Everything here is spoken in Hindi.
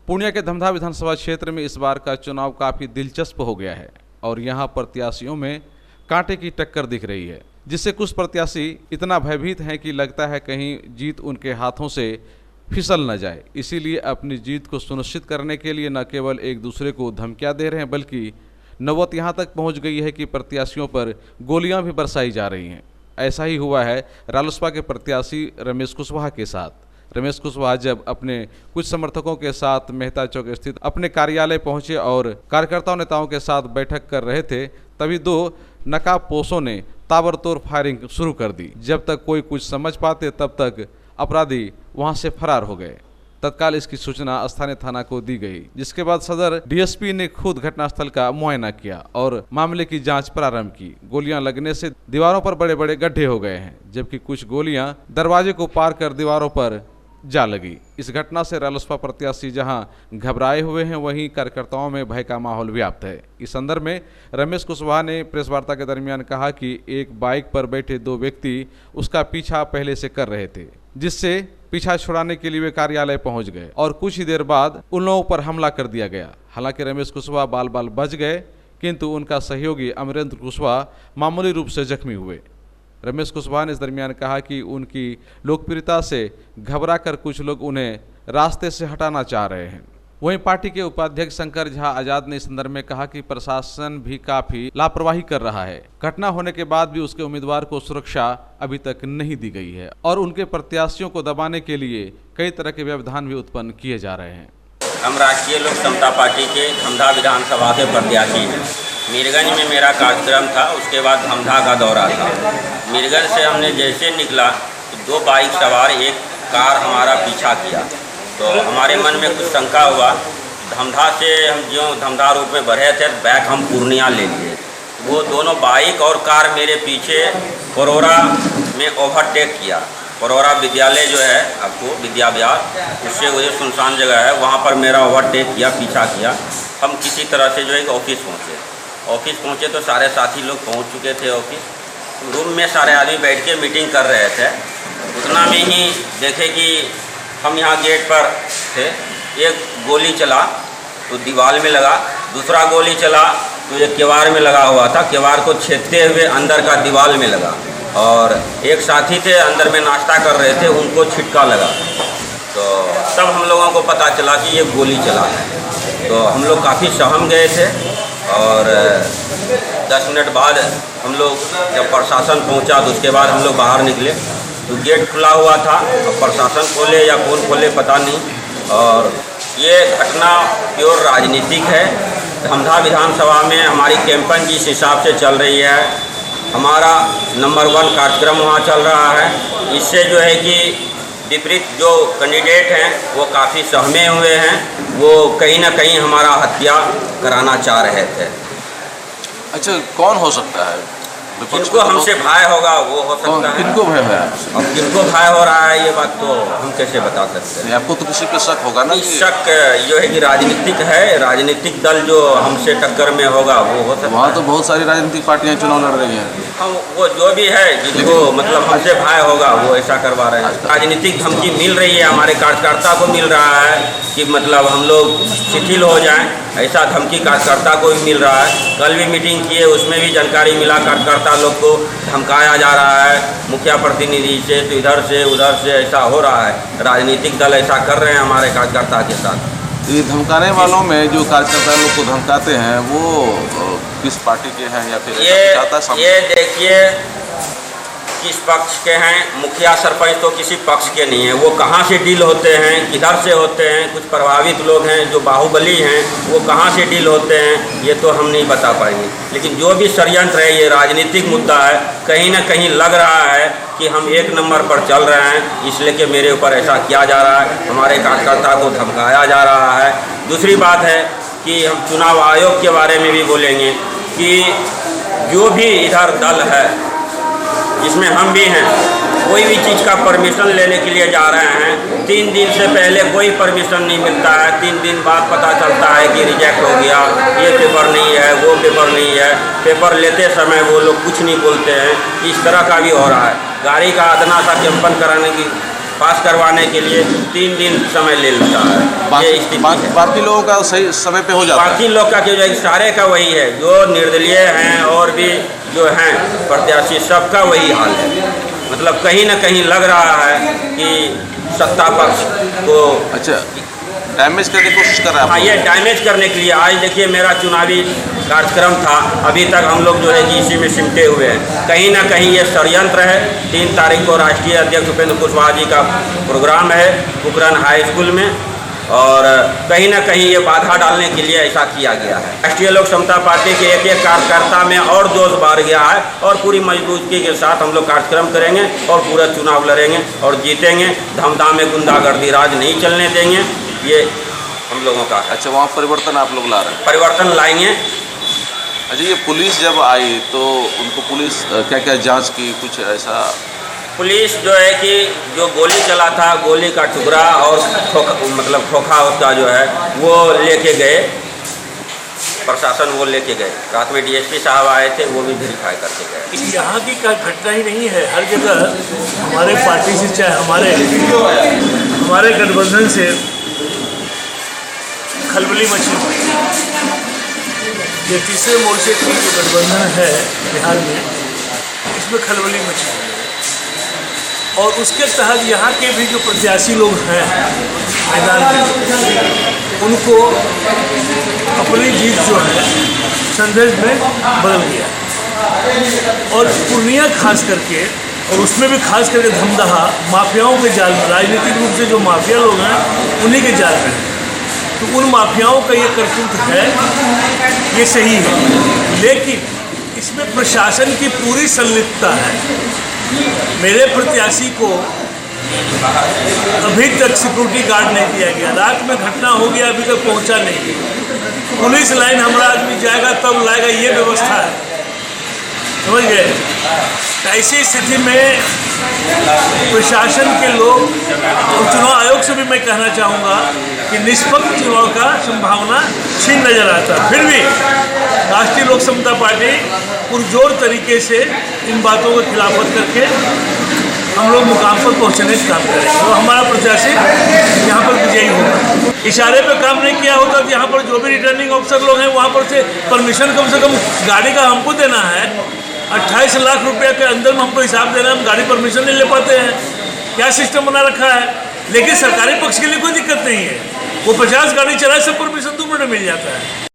पूर्णिया के धमधा विधानसभा क्षेत्र में इस बार का चुनाव काफ़ी दिलचस्प हो गया है और यहां प्रत्याशियों में कांटे की टक्कर दिख रही है, जिससे कुछ प्रत्याशी इतना भयभीत हैं कि लगता है कहीं जीत उनके हाथों से फिसल न जाए। इसीलिए अपनी जीत को सुनिश्चित करने के लिए न केवल एक दूसरे को धमकियां दे रहे हैं, बल्कि नौबत यहां तक पहुंच गई है कि प्रत्याशियों पर गोलियां भी बरसाई जा रही हैं। ऐसा ही हुआ है रालोसपा के प्रत्याशी रमेश कुशवाहा के साथ। रमेश कुशवाहा जब अपने कुछ समर्थकों के साथ मेहता चौक स्थित अपने कार्यालय पहुंचे और कार्यकर्ताओं नेताओं के साथ बैठक कर रहे थे, तभी दो नकाबपोशों ने ताबड़तोड़ फायरिंग शुरू कर दी। जब तक कोई कुछ समझ पाते तब तक अपराधी वहां से फरार हो गए। तत्काल इसकी सूचना स्थानीय थाना को दी गई, जिसके बाद सदर डीएसपी ने खुद घटनास्थल का मुआयना किया और मामले की जांच प्रारंभ की। गोलियां लगने से दीवारों पर बड़े बड़े गड्ढे हो गए हैं, जबकि कुछ गोलियां दरवाजे को पार कर दीवारों पर जा लगी। इस घटना से रालोसपा प्रत्याशी जहां घबराए हुए हैं, वहीं कार्यकर्ताओं में भय का माहौल व्याप्त है। इस संदर्भ में रमेश कुशवाहा ने प्रेस वार्ता के दरमियान कहा कि एक बाइक पर बैठे दो व्यक्ति उसका पीछा पहले से कर रहे थे, जिससे पीछा छुड़ाने के लिए वे कार्यालय पहुंच गए और कुछ ही देर बाद उन लोगों पर हमला कर दिया गया। हालांकि रमेश कुशवाहा बाल बाल बच गए, किंतु उनका सहयोगी अमरेंद्र कुशवाहा मामूली रूप से जख्मी हुए। रमेश कुशवाहा ने इस दरमियान कहा कि उनकी लोकप्रियता से घबरा कर कुछ लोग उन्हें रास्ते से हटाना चाह रहे हैं। वहीं पार्टी के उपाध्यक्ष शंकर झा आजाद ने इस संदर्भ में कहा कि प्रशासन भी काफी लापरवाही कर रहा है। घटना होने के बाद भी उसके उम्मीदवार को सुरक्षा अभी तक नहीं दी गई है और उनके प्रत्याशियों को दबाने के लिए कई तरह के व्यवधान भी उत्पन्न किए जा रहे हैं। हम राष्ट्रीय लोक समता पार्टी के धमधा विधानसभा के प्रत्याशी हैं। मीरगंज में मेरा कार्यक्रम था, उसके बाद धमधा का दौरा था। मीरगंज से हमने जैसे निकला तो दो बाइक सवार एक कार हमारा पीछा किया, तो हमारे मन में कुछ शंका हुआ। धमधा से हम जो धमधा रूट में बढ़े थे, बैक हम पूर्णिया ले लिए। वो दोनों बाइक और कार मेरे पीछे परोरा में ओवरटेक किया। परोरा विद्यालय जो है आपको विद्या विहार, उससे वो जो सुनसान जगह है वहाँ पर मेरा ओवरटेक किया, पीछा किया। हम किसी तरह से जो है ऑफिस पहुँचे तो सारे साथी लोग पहुँच चुके थे। ऑफिस रूम में सारे आदमी बैठ के मीटिंग कर रहे थे। उतना में ही देखे कि हम यहाँ गेट पर थे, एक गोली चला तो दीवार में लगा, दूसरा गोली चला तो एक केवाड़ में लगा हुआ था, केवाड़ को छेदते हुए अंदर का दीवार में लगा। और एक साथी थे अंदर में नाश्ता कर रहे थे, उनको छिटका लगा। तो तब हम लोगों को पता चला कि ये गोली चला है। तो हम लोग काफ़ी सहम गए थे और 10 मिनट बाद हम लोग जब प्रशासन पहुंचा तो उसके बाद हम लोग बाहर निकले तो गेट खुला हुआ था। प्रशासन खोले या कौन खोले पता नहीं। और ये घटना प्योर राजनीतिक है। धमधा विधानसभा में हमारी कैंपेन जिस हिसाब से चल रही है, हमारा नंबर 1 कार्यक्रम वहाँ चल रहा है। इससे जो है कि विपरीत जो कैंडिडेट हैं वो काफ़ी सहमे हुए हैं, वो कहीं ना कहीं हमारा हत्या कराना चाह रहे थे। अच्छा, कौन हो सकता है? जिनको हमसे भय होगा वो हो सकता है। किनको भय है? अब किनको भय हो रहा है ये बात तो हम कैसे बता सकते हैं। आपको तो किसी पे शक होगा ना? शक जो है कि राजनीतिक है, राजनीतिक दल जो हमसे टक्कर में होगा वो हो सकता है। वहाँ तो बहुत सारी राजनीतिक पार्टियाँ चुनाव लड़ रही हैं। हम वो जो भी है जिनको मतलब हमसे भय होगा वो ऐसा करवा रहे हैं। राजनीतिक धमकी मिल रही है, हमारे कार्यकर्ता को मिल रहा है कि मतलब हम लोग शिथिल हो जाएं, ऐसा धमकी कार्यकर्ता को भी मिल रहा है। कल भी मीटिंग किए, उसमें भी जानकारी मिला कार्यकर्ता लोग को धमकाया जा रहा है मुखिया प्रतिनिधि से, तो इधर से उधर से ऐसा हो रहा है। राजनीतिक दल ऐसा कर रहे हैं हमारे कार्यकर्ता के साथ। ये धमकाने वालों में जो कार्यकर्ता लोग को धमकाते हैं वो किस पार्टी के हैं या फिर ये देखिए किस पक्ष के हैं। मुखिया सरपंच तो किसी पक्ष के नहीं है, वो कहाँ से डील होते हैं, किधर से होते हैं। कुछ प्रभावित लोग हैं जो बाहुबली हैं, वो कहाँ से डील होते हैं ये तो हम नहीं बता पाएंगे। लेकिन जो भी षड्यंत्र है ये राजनीतिक मुद्दा है। कहीं ना कहीं लग रहा है कि हम 1 नंबर पर चल रहे हैं, इसलिए कि मेरे ऊपर ऐसा किया जा रहा है, हमारे कार्यकर्ता को धमकाया जा रहा है। दूसरी बात है कि हम चुनाव आयोग के बारे में भी बोलेंगे कि जो भी इधर दल है जिसमें हम भी हैं, कोई भी चीज़ का परमिशन लेने के लिए जा रहे हैं, 3 दिन से पहले कोई परमिशन नहीं मिलता है। 3 दिन बाद पता चलता है कि रिजेक्ट हो गया, ये पेपर नहीं है, वो पेपर नहीं है। पेपर लेते समय वो लोग कुछ नहीं बोलते हैं। इस तरह का भी हो रहा है। गाड़ी का अदना सा कैंपन कराने की पास करवाने के लिए 3 दिन समय ले लेता है। ये स्थिति है। बाकी लोगों का सही समय पे हो जाता है। बाकी लोग का जो है सारे का वही है, जो निर्दलीय हैं और भी जो हैं प्रत्याशी, सबका वही हाल है। मतलब कहीं ना कहीं लग रहा है कि सत्ता पक्ष को अच्छा, डैमेज करने की कोशिश कर रहा है। हाँ, ये डैमेज करने के लिए। आज देखिए मेरा चुनावी कार्यक्रम था, अभी तक हम लोग जो है कि इसी में सिमटे हुए हैं। कहीं ना कहीं ये षड्यंत्र है। 3 तारीख को राष्ट्रीय अध्यक्ष उपेंद्र कुशवाहा जी का प्रोग्राम है पोखरण हाई स्कूल में, और कहीं ना कहीं ये बाधा डालने के लिए ऐसा किया गया है। राष्ट्रीय लोक समता पार्टी के एक एक कार्यकर्ता में और जोश बढ़ गया है, और पूरी मजबूती के साथ हम लोग कार्यक्रम करेंगे और पूरा चुनाव लड़ेंगे और जीतेंगे। धमधाम में गुंडागर्दी राज नहीं चलने देंगे, ये हम लोगों का। अच्छा, वहाँ परिवर्तन आप लोग ला रहे हैं? परिवर्तन लाएंगे। अच्छा, ये पुलिस जब आई तो उनको पुलिस क्या क्या जांच की, कुछ ऐसा? पुलिस जो है कि जो गोली चला था, गोली का टुकड़ा और खोखा उसका जो है वो लेके गए, प्रशासन वो लेके गए। रात में डीएसपी साहब आए थे, वो भी वेरीफाई करके गए। यहाँ की घटना ही नहीं है, हर जगह हमारे पार्टी से, चाहे हमारे गठबंधन से खलबली मची हुई। ये तीसरे मोर्चे की जो गठबंधन है बिहार में, इसमें खलबली मची हुई है। और उसके तहत यहाँ के भी जो प्रत्याशी लोग हैं मैदान में, उनको अपनी जीत जो है संदेश में बदल गया। और पूर्णिया खास करके, और उसमें भी खास करके धमदाहा माफियाओं के जाल में, राजनीतिक रूप से जो माफिया लोग हैं उन्हीं के जाल में। तो उन माफियाओं का ये करतूत है, ये सही है, लेकिन इसमें प्रशासन की पूरी संलिप्तता है। मेरे प्रत्याशी को अभी तक सिक्योरिटी गार्ड नहीं दिया गया। रात में घटना हो गया, अभी तक पहुंचा नहीं। पुलिस लाइन हमारा आदमी जाएगा तब लाएगा, ये व्यवस्था है, समझ गए। ऐसी स्थिति में प्रशासन के लोग, और चुनाव आयोग से भी मैं कहना चाहूँगा कि निष्पक्ष चुनाव का संभावना छीन नजर आता है। फिर भी राष्ट्रीय लोक समता पार्टी पुरजोर तरीके से इन बातों की खिलाफत करके हम लोग मुकाम पर पहुँचने का काम करें, तो हमारा प्रत्याशी यहाँ पर विजयी होगा। इशारे पे काम नहीं किया होता तो यहाँ पर जो भी रिटर्निंग ऑफिसर लोग हैं वहाँ पर से परमिशन कम से कम गाड़ी का हमको देना है। 28 लाख रुपया के अंदर में हमको हिसाब देना है, हम गाड़ी परमिशन नहीं ले पाते हैं। क्या सिस्टम बना रखा है। लेकिन सरकारी पक्ष के लिए कोई दिक्कत नहीं है, वो 50 गाड़ी चलाए, सब परमिशन 2 मिनट में मिल जाता है।